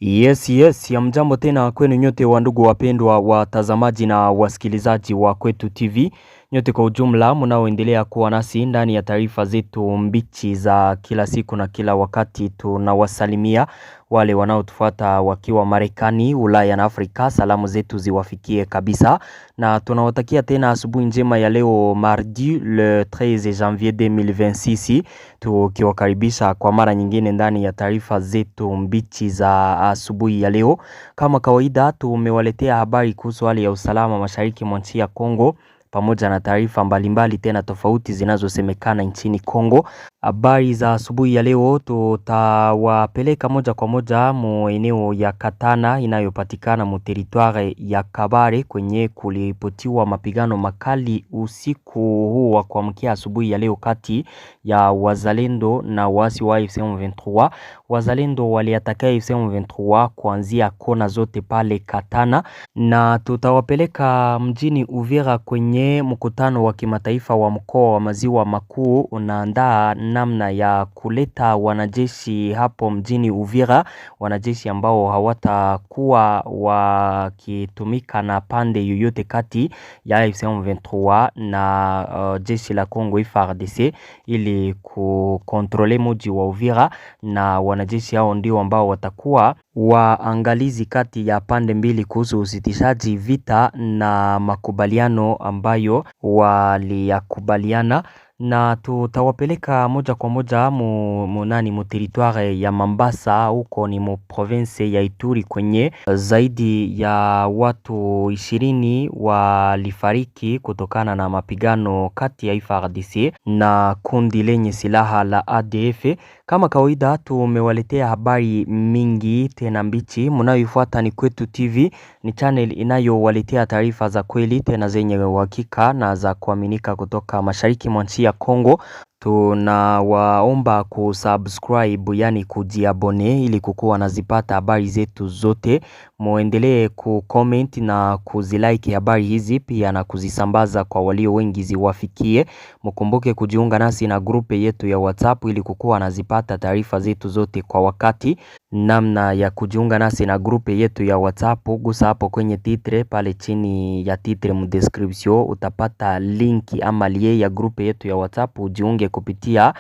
Yes, ya mjambo tena kwenu nyote wa ndugu wapendwa watazamaji na wasikilizaji wa Kwetu TV. Nyote kwa ujumla mnaoendelea kuwa nasi ndani ya taarifa zetu mbichi za kila siku na kila wakati. Tunawasalimia wale wanaotufuata wakiwa Marekani, Ulaya na Afrika. Salamu zetu ziwafikie kabisa. Na tunawatakia tena asubuhi njema ya leo mardi le 13 janvier 2026. Tukiwakaribisha kwa mara nyingine ndani ya taarifa zetu mbichi za asubuhi ya leo. Kama kawaida tumewaletea habari kuhusu hali ya usalama mashariki mwa nchi ya Kongo pamoja na taarifa mbalimbali tena tofauti zinazosemekana nchini Kongo. Habari za asubuhi ya leo tutawapeleka moja kwa moja eneo ya Katana inayopatikana mu territoire ya Kabare kwenye kulipotiwa mapigano makali usiku huu wa kuamkia asubuhi ya leo kati ya wazalendo na waasi wa AFC M23. Wazalendo waliataka AFC M23 kuanzia kona zote pale Katana, na tutawapeleka mjini Uvira kwenye mkutano wa kimataifa wa mkoa wa maziwa makuu unaandaa namna ya kuleta wanajeshi hapo mjini Uvira, wanajeshi ambao hawatakuwa wakitumika na pande yoyote kati ya AFC M23 na jeshi la Kongo FARDC ili kukontrole mji wa Uvira, na wanajeshi hao ndio ambao watakuwa waangalizi kati ya pande mbili kuhusu usitishaji vita na makubaliano ambayo waliyakubaliana. Na tutawapeleka moja kwa moja mu territoire ya Mambasa, huko ni mu province ya Ituri kwenye zaidi ya watu 20 walifariki kutokana na mapigano kati ya FARDC na kundi lenye silaha la ADF. Kama kawaida tumewaletea habari mingi tena mbichi. Mnayoifuata ni Kwetu TV, ni channel inayowaletea taarifa za kweli tena zenye uhakika na za kuaminika kutoka mashariki mwa nchi ya Kongo. Tunawaomba kusubscribe, yani kujiabone, ili kukuwa nazipata habari zetu zote. Muendelee kucomment na kuzilike habari hizi pia na kuzisambaza kwa walio wengi ziwafikie. Mkumbuke kujiunga nasi na grupe yetu ya WhatsApp ili kukuwa nazipata taarifa zetu zote kwa wakati. Namna ya kujiunga nasi na grupe yetu ya WhatsApp, gusa hapo kwenye titre, pale chini ya titre mu description utapata linki ama lie ya grupe yetu ya WhatsApp. Ujiunge kupitia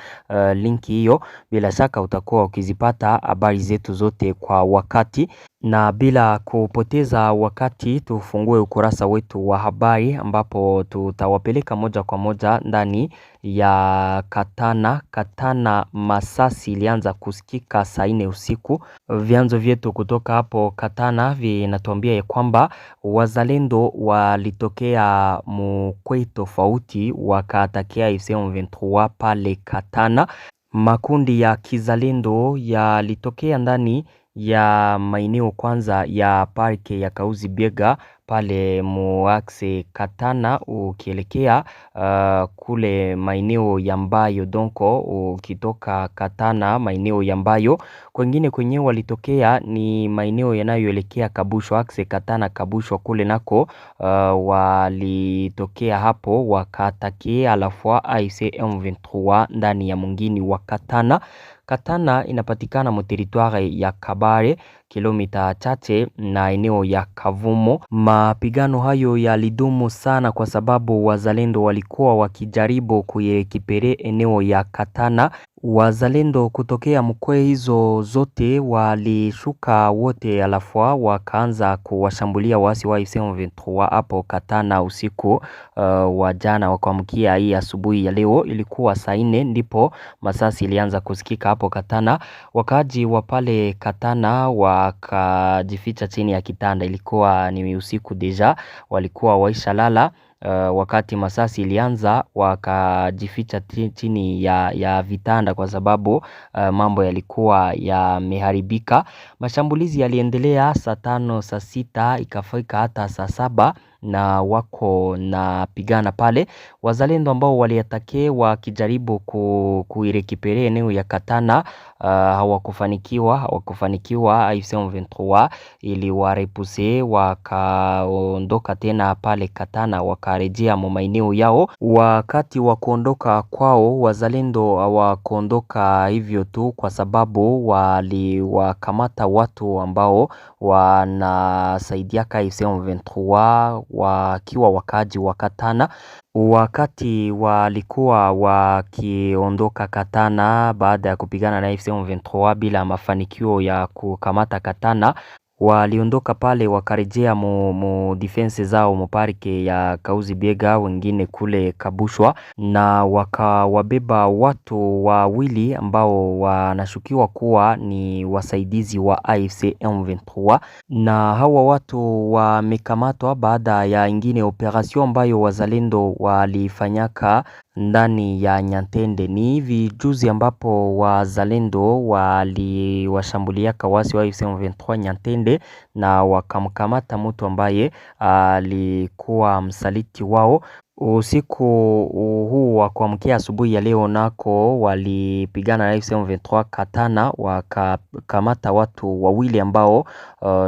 linki hiyo, bila shaka utakuwa ukizipata habari zetu zote kwa wakati. Na bila kupoteza wakati tufungue ukurasa wetu wa habari, ambapo tutawapeleka moja kwa moja ndani ya Katana. Masasi ilianza kusikika saa 4 usiku. Vyanzo vyetu kutoka hapo Katana vinatuambia ya kwamba wazalendo walitokea mkwei tofauti wakaatakia AFC M23 pale Katana. Makundi ya kizalendo yalitokea ndani ya maeneo kwanza ya parke ya Kauzi Biega pale muaxe Katana ukielekea kule maeneo ya Mbayo, donko ukitoka Katana maeneo ya Mbayo. Kwengine kwenye walitokea ni maeneo yanayoelekea Kabusho, axe Katana Kabusho kule nako walitokea hapo wakatakia alafua AFC M23 ndani ya mungini wa Katana. Katana inapatikana mu territoire ya Kabare, kilomita chache na eneo ya Kavumo. Mapigano hayo yalidumu sana kwa sababu wazalendo walikuwa wakijaribu kuyekipere eneo ya Katana. Wazalendo kutokea mkwe hizo zote walishuka wote alafua wakaanza kuwashambulia waasi wa AFC M23 hapo Katana usiku wa jana wa kuamkia hii asubuhi ya leo. Ilikuwa saa 4 ndipo masasi ilianza kusikika hapo Katana. Wakaji wa pale Katana wakajificha chini ya kitanda. Ilikuwa ni usiku deja, walikuwa waisha lala. Wakati masasi ilianza wakajificha chini ya vitanda kwa sababu mambo yalikuwa yameharibika. Mashambulizi yaliendelea saa 5, saa 6, ikafika hata saa 7, na wako na pigana pale. Wazalendo ambao waliatake wakijaribu kuirekipere eneo ya Katana hawakufanikiwa. AFC M23 ili warepuse wakaondoka tena pale Katana, wakarejea maeneo yao. Wakati wa kuondoka kwao, wazalendo hawakuondoka hivyo tu, kwa sababu waliwakamata watu ambao wanasaidia AFC M23 wakiwa wakaaji wa Katana. Wakati walikuwa wakiondoka Katana baada ya kupigana na AFC M23 bila mafanikio ya kukamata Katana, waliondoka pale wakarejea mu defense zao muparike ya Kauzi Biega, wengine kule Kabushwa, na wakawabeba watu wawili ambao wanashukiwa kuwa ni wasaidizi wa AFC M23, na hawa watu wamekamatwa baada ya ingine operation ambayo wazalendo walifanyaka ndani ya Nyantende. Ni hivi juzi ambapo wazalendo waliwashambuliaka wasi wa AFC M23 Nyantende na wakamkamata mtu ambaye alikuwa msaliti wao. Usiku huu wa kuamkia asubuhi ya leo nako walipigana na AFC M23 Katana, wakakamata watu wawili ambao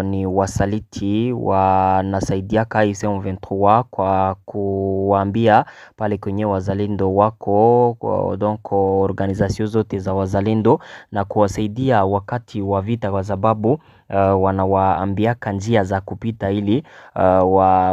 ni wasaliti wanasaidia AFC M23 kwa kuambia pale kwenye wazalendo wako, donc organization zote za wazalendo, na kuwasaidia wakati wa vita, kwa sababu wanawaambiaka njia za kupita ili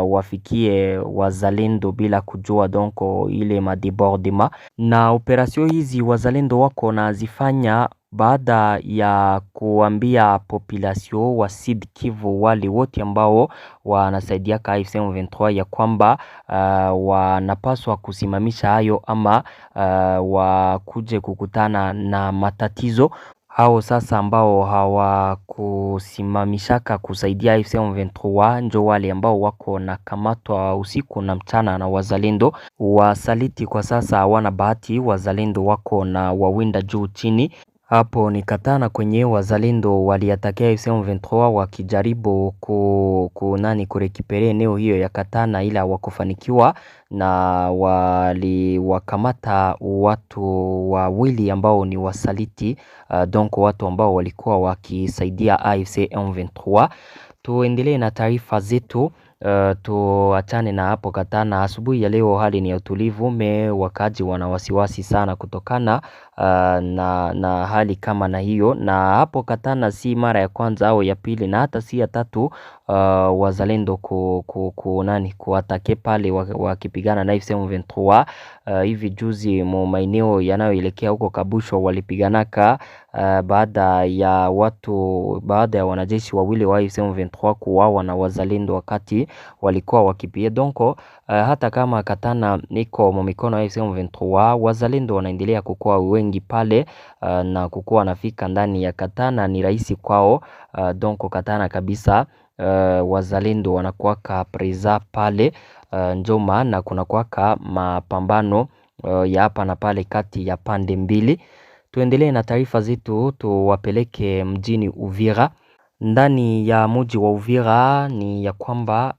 wafikie wazalendo bila kujua, donc ile madebordement. Na operasyon hizi wazalendo wako nazifanya baada ya kuambia population wa Sud Kivu, wale wote ambao wanasaidia AFC M23 ya kwamba wanapaswa kusimamisha hayo ama wakuje kukutana na matatizo. Hao sasa ambao hawakusimamishaka kusaidia AFC M23 njo wale ambao wako na kamatwa usiku na mchana na wazalendo. Wasaliti kwa sasa hawana bahati, wazalendo wako na wawinda juu chini. Hapo ni Katana kwenye wazalendo waliatakia AFC M23 wakijaribu kurekipere eneo hiyo ya Katana, ila wakufanikiwa, na waliwakamata watu wawili ambao ni wasaliti, donc watu ambao walikuwa wakisaidia AFC M23. Tuendelee na taarifa zetu. Tuachane na hapo Katana. Asubuhi ya leo hali ni ya utulivu, wakaji wana wasiwasi sana kutokana na hali kama na hiyo, na hapo Katana si mara ya kwanza au ya pili na hata si ya tatu wazalendo kuatake pale wakipigana na AFC M23. Hivi juzi maeneo yanayoelekea huko Kabushwa walipiganaka baada ya wanajeshi wawili wa AFC M23 kuuawa na wazalendo wakati walikuwa wakipia. Donc hata kama Katana niko mikono ya AFC M23, wazalendo wanaendelea kukua wengi pale na kukua nafika ndani ya Katana ni rahisi kwao. Donc Katana kabisa wazalendo wanakuwaka preza pale, ndio maana kuna kuwaka mapambano ya hapa na pale kati ya pande mbili. Tuendelee na taarifa zetu, tuwapeleke mjini Uvira. Ndani ya mji wa Uvira ni ya kwamba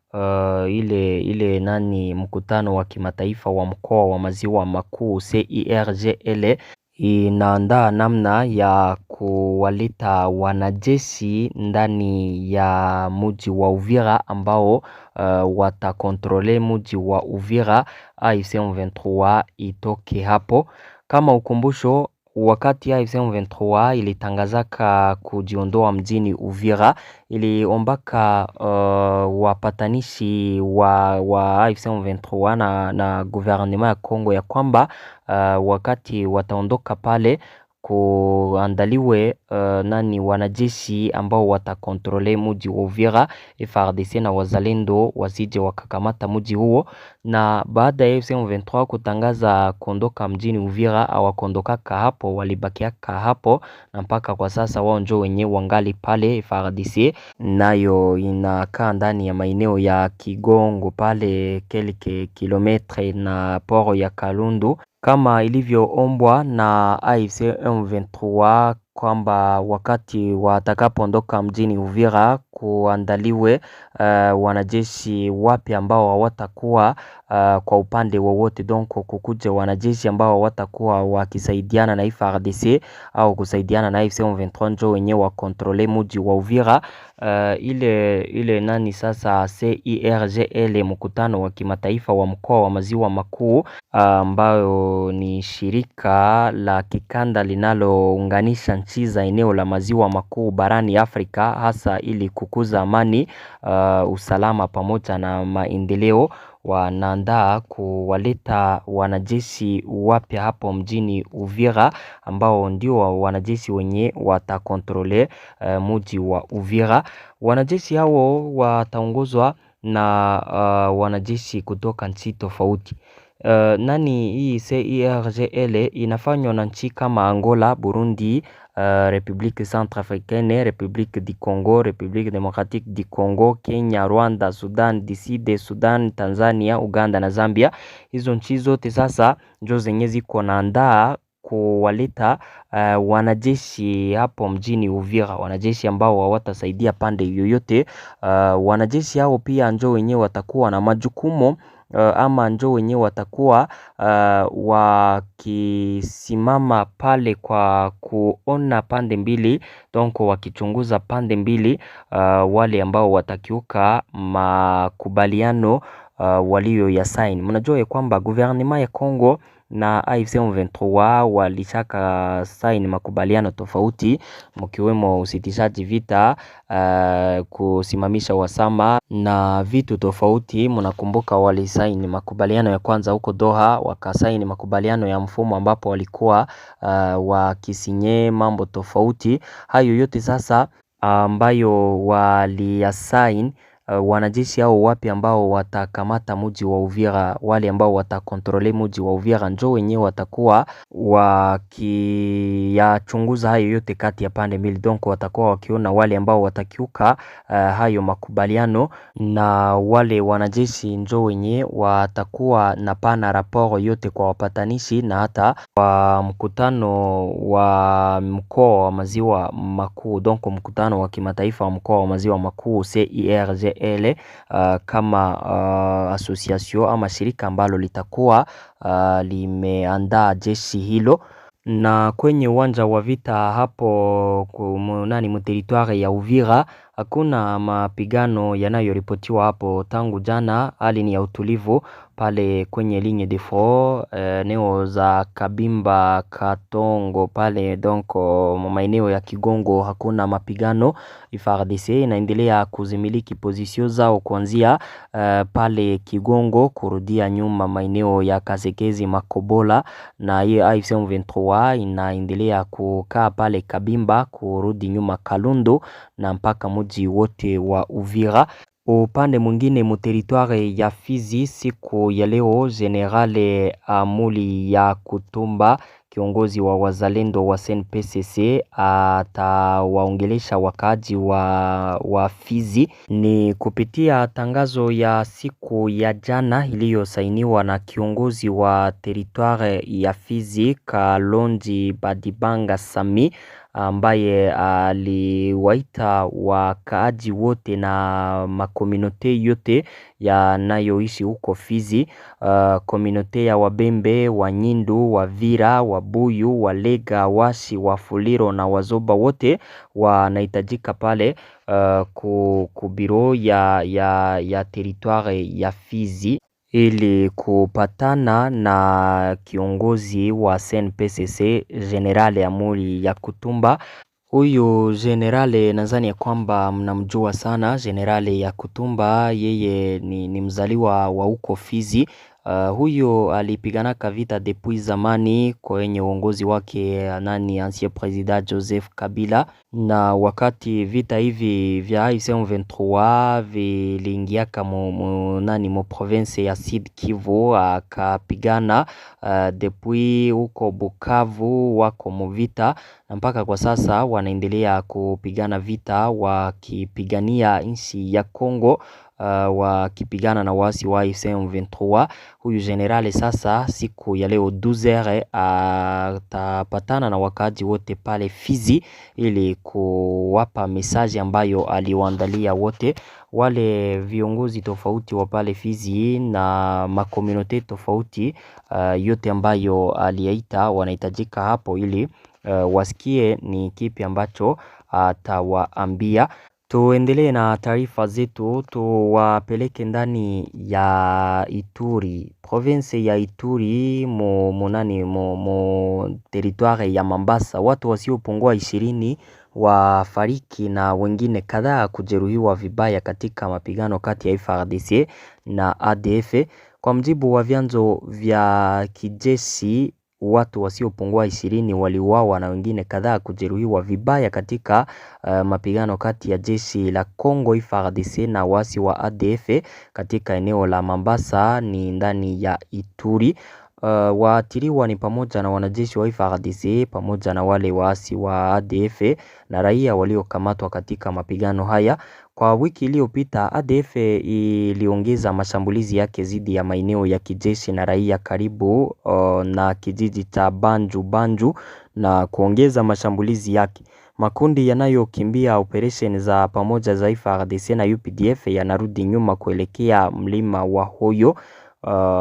ile mkutano wa kimataifa wa mkoa wa maziwa makuu CIRGL inaandaa namna ya kuwaleta wanajeshi ndani ya mji wa Uvira ambao watakontrole mji wa Uvira, AFC M23 itoke hapo. Kama ukumbusho, wakati AFC M23 ilitangazaka kujiondoa mjini Uvira, iliombaka wapatanishi wa AFC M23 na gouvernement ya Kongo ya kwamba wakati wataondoka pale kuandaliwe wanajeshi ambao watakontrole mji wa Uvira, FARDC na wazalendo wasije wakakamata mji huo. Na baada ya AFC M23 kutangaza kuondoka mjini Uvira, hawakondokaka hapo, walibakiaka hapo na mpaka kwa sasa wao ndio wenyewe wangali pale. FARDC nayo inakaa ndani ya maeneo ya Kigongo pale kelke kilometre na poro ya Kalundu kama ilivyoombwa na AFC M23 kwamba wakati watakapoondoka mjini Uvira kuandaliwe wanajeshi wapya ambao hawatakuwa kwa upande wowote, donc kukuje wanajeshi ambao watakuwa wakisaidiana na FARDC au kusaidiana na AFC M23 njo wenyewe wa kontrole mji wa Uvira. Ile nani sasa CIRGL, mkutano wa kimataifa wa mkoa wa maziwa makuu, ambayo ni shirika la kikanda linalounganisha nchi za eneo la maziwa makuu barani Afrika, hasa ili kukuza amani, usalama pamoja na maendeleo. Wanaandaa kuwaleta wanajeshi wapya hapo mjini Uvira ambao ndio wanajeshi wenye watakontrole mji wa Uvira. Wanajeshi hao wataongozwa na wanajeshi kutoka nchi tofauti. Hii CIRGL inafanywa na nchi kama Angola, Burundi, Republique Centrafricaine, Republique du Congo, Republique Democratique du Congo, Kenya, Rwanda, Sudan du Sud, Sudan, Tanzania, Uganda na Zambia. Hizo nchi zote sasa ndio zenye ziko naandaa kuwaleta wanajeshi hapo mjini Uvira, wanajeshi ambao hawatasaidia pande yoyote. Wanajeshi hao pia ndio wenyewe watakuwa na majukumu ama ndio wenyewe watakuwa wakisimama pale kwa kuona pande mbili, donc wakichunguza pande mbili wale ambao watakiuka makubaliano walio ya sign. Mnajua ya kwamba gouvernement ya Kongo na AFC M23 walishaka sign makubaliano tofauti, mkiwemo usitishaji vita, kusimamisha wasama na vitu tofauti. Mnakumbuka walisaini makubaliano ya kwanza huko Doha, wakasaini makubaliano ya mfumo ambapo walikuwa wakisinye mambo tofauti. Hayo yote sasa ambayo waliyasaini, wanajeshi hao wapi ambao watakamata mji wa Uvira, wale ambao watakontrole mji wa Uvira njo wenyewe watakuwa wakiyachunguza hayo yote kati ya pande mbili, donc watakuwa wakiona wale ambao watakiuka hayo makubaliano, na wale wanajeshi njo wenyewe watakuwa na pana raporo yote kwa wapatanishi na hata kwa mkutano wa mkoa wa maziwa makuu, donc mkutano wa kimataifa wa mkoa wa maziwa makuu CIRGL, kama association ama shirika ambalo litakuwa limeandaa jeshi hilo. Na kwenye uwanja wa vita hapo territoire ya Uvira hakuna mapigano yanayoripotiwa hapo tangu jana. Hali ni ya utulivu pale kwenye ligne de front, eneo za Kabimba, Katongo pale, donc maeneo ya Kigongo hakuna mapigano. FARDC inaendelea kuzimiliki pozisio zao kuanzia pale Kigongo kurudia nyuma maeneo ya Kasekezi, Makobola, na hiyo AFC M23 inaendelea kukaa pale Kabimba kurudi nyuma Kalundu na mpaka mji wote wa Uvira. Upande mwingine mu territoire ya Fizi, siku ya leo Generale Amuli ya Kutumba, kiongozi wa wazalendo wa SNPCC, atawaongelesha wakaji wa Fizi. Ni kupitia tangazo ya siku ya jana iliyosainiwa na kiongozi wa territoire ya Fizi Kalonji Badibanga Sami, ambaye aliwaita wakaaji wote na makominote yote yanayoishi huko Fizi, kominote ya Wabembe, Wanyindu, Wavira, Wabuyu, Walega, Washi, Wafuliro na Wazoba wote wanahitajika pale kubiro ya territoire ya Fizi ili kupatana na kiongozi wa SNPCC Generale Amuli ya Kutumba. Huyu Generale nadhani ya kwamba mnamjua sana. Generale ya Kutumba yeye ni mzaliwa wa huko Fizi. Huyo alipiganaka vita depuis zamani kwenye uongozi wake ancien president Joseph Kabila, na wakati vita hivi vya AFC M23 viliingiaka mu province ya Sud Kivu, akapigana depuis huko Bukavu wako muvita, na mpaka kwa sasa wanaendelea kupigana vita wakipigania nchi ya Kongo. wakipigana na waasi wa AFC M23. Huyu generali sasa siku ya leo 12h atapatana na wakaaji wote pale Fizi ili kuwapa mesaji ambayo aliwaandalia wote wale viongozi tofauti wa pale Fizi na makomunote tofauti yote ambayo aliyaita wanahitajika hapo ili wasikie ni kipi ambacho atawaambia. Tuendelee na taarifa zetu, tuwapeleke ndani ya Ituri, province ya Ituri mo territoire ya Mambasa. Watu wasiopungua 20 wafariki na wengine kadhaa kujeruhiwa vibaya katika mapigano kati ya FARDC na ADF. Kwa mjibu wa vyanzo vya kijeshi, watu wasiopungua 20 waliuawa na wengine kadhaa kujeruhiwa vibaya katika mapigano kati ya jeshi la Kongo FARDC na waasi wa ADF katika eneo la Mambasa ni ndani ya Ituri. Waathiriwa ni pamoja na wanajeshi wa FARDC pamoja na wale waasi wa ADF na raia waliokamatwa katika mapigano haya. Kwa wiki iliyopita ADF iliongeza mashambulizi yake dhidi ya maeneo ya kijeshi na raia karibu na kijiji cha Banju na kuongeza mashambulizi yake. Makundi yanayokimbia operation za pamoja za FARDC na UPDF yanarudi nyuma kuelekea mlima wa Hoyo,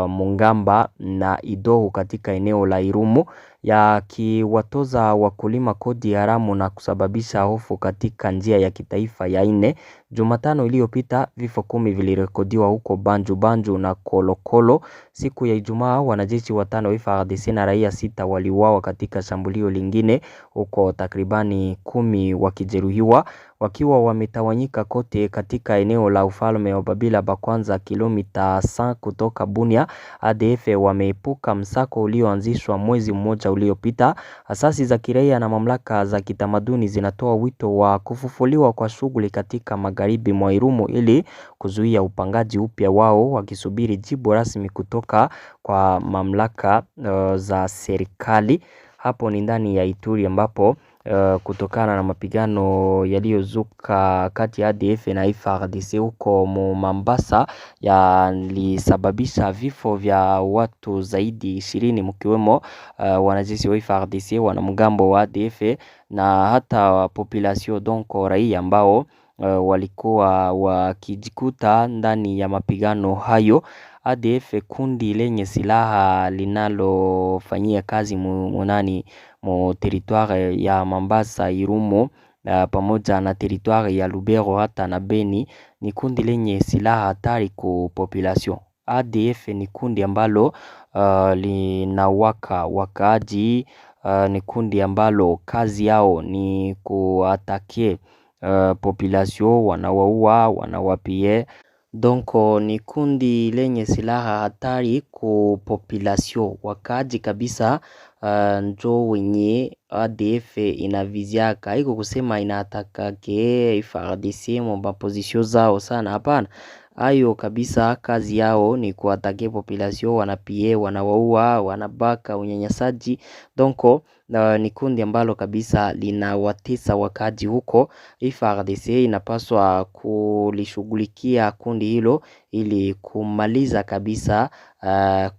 Mungamba na Idoho katika eneo la Irumu, yakiwatoza wakulima kodi haramu na kusababisha hofu katika njia ya kitaifa ya 4. Jumatano iliyopita vifo 10 vilirekodiwa huko Banju na Kolokolo. Siku ya Ijumaa wanajeshi 5 FARDC na raia 6 waliuawa katika shambulio lingine huko, takribani 10 wakijeruhiwa wakiwa wametawanyika kote katika eneo la ufalme wa Babila Bakwanza, kilomita 100 kutoka Bunia. ADF wameepuka msako ulioanzishwa mwezi mmoja uliopita. Asasi za kiraia na mamlaka za kitamaduni zinatoa wito wa kufufuliwa kwa shughuli katika magharibi mwa Irumu ili kuzuia upangaji upya wao, wakisubiri jibu rasmi kutoka kwa mamlaka za serikali. Hapo ni ndani ya Ituri ambapo kutokana na mapigano yaliyozuka kati ya ADF na FARDC huko Mambasa yalisababisha vifo vya watu zaidi 20 mkiwemo wanajeshi wa FARDC, wanamgambo wa ADF na hata population, donc raia ambao walikuwa wakijikuta ndani ya mapigano hayo. ADF, kundi lenye silaha linalofanyia kazi mu territoire ya Mambasa, Irumu pamoja na territoire ya Lubero hata na Beni, ni kundi lenye silaha hatari kwa population. ADF ni kundi ambalo linawaka wakaaji, ni kundi ambalo kazi yao ni kuatake population, wanawaua, wanawapie. Donc ni kundi lenye silaha hatari ku population, wakaaji kabisa. Njo wenye ADF inaviziaka, haiko kusema inataka ke FARDC mba position zao sana, hapana. Ayo kabisa kazi yao ni kuatake population, wanapie, wanawaua, wanabaka, unyanyasaji. Donc ni kundi ambalo kabisa linawatesa wakaaji huko. FARDC inapaswa kulishughulikia kundi hilo ili kumaliza kabisa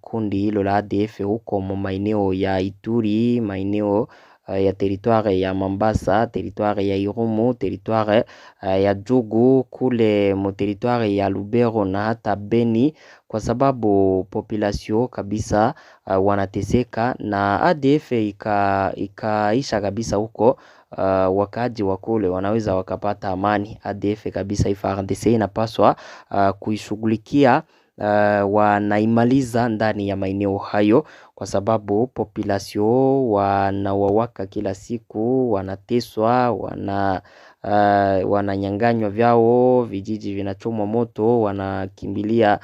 kundi hilo la ADF huko maeneo ya Ituri, maeneo ya territoire ya Mambasa, territoire ya Irumu, territoire ya Jugu, kule mo territoire ya Lubero na hata Beni, kwa sababu population kabisa wanateseka na ADF ikaisha kabisa huko. Wakaaji wa kule wanaweza wakapata amani. ADF kabisa FARDC inapaswa kuishughulikia, wanaimaliza ndani ya maeneo hayo, kwa sababu population wanawawaka kila siku, wanateswa, wananyanganywa vyao, vijiji vinachomwa moto, wanakimbilia,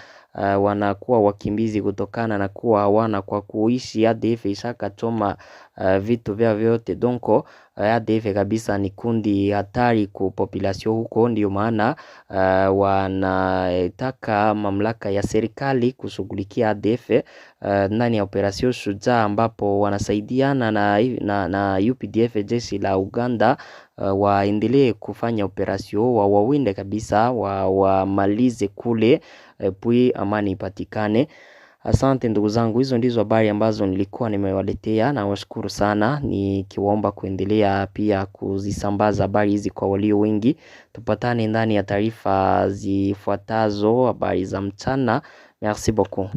wanakuwa wakimbizi kutokana na kuwa hawana kwa kuishi. ADF ishaka choma vitu vyao vyote. Donc ADF kabisa ni kundi hatari ku population huko, ndio maana wanataka mamlaka ya serikali kushughulikia ADF ndani ya operation Shujaa, ambapo wanasaidiana na UPDF, jeshi la Uganda, waendelee kufanya operasyon, wawinde kabisa, wamalize kule pui amani ipatikane. Asante ndugu zangu, hizo ndizo habari ambazo nilikuwa nimewaletea, na washukuru sana, nikiwaomba kuendelea pia kuzisambaza habari hizi kwa walio wengi. Tupatane ndani ya taarifa zifuatazo, habari za mchana. Merci beaucoup.